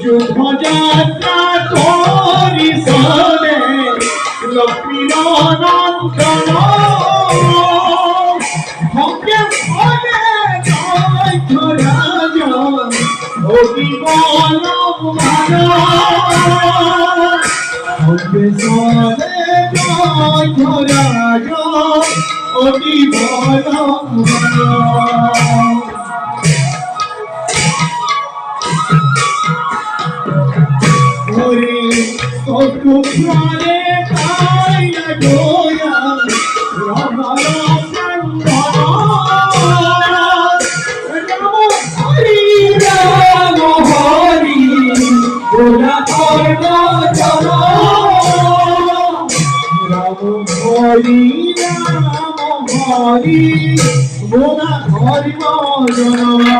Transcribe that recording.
যুদ্ধযাত্রা করি সনে লক্ষ্মীর নন্দন ভঙ্গে ফলে জয় রাজ অতি বল ভঙ্গে ফলে জয় রাজ অতি বল কত প্রাণে পাই না দয়া রাম রাম হরি রাম হরি ওরা করব চল রাম হরি রাম হরি ওরা করব চল।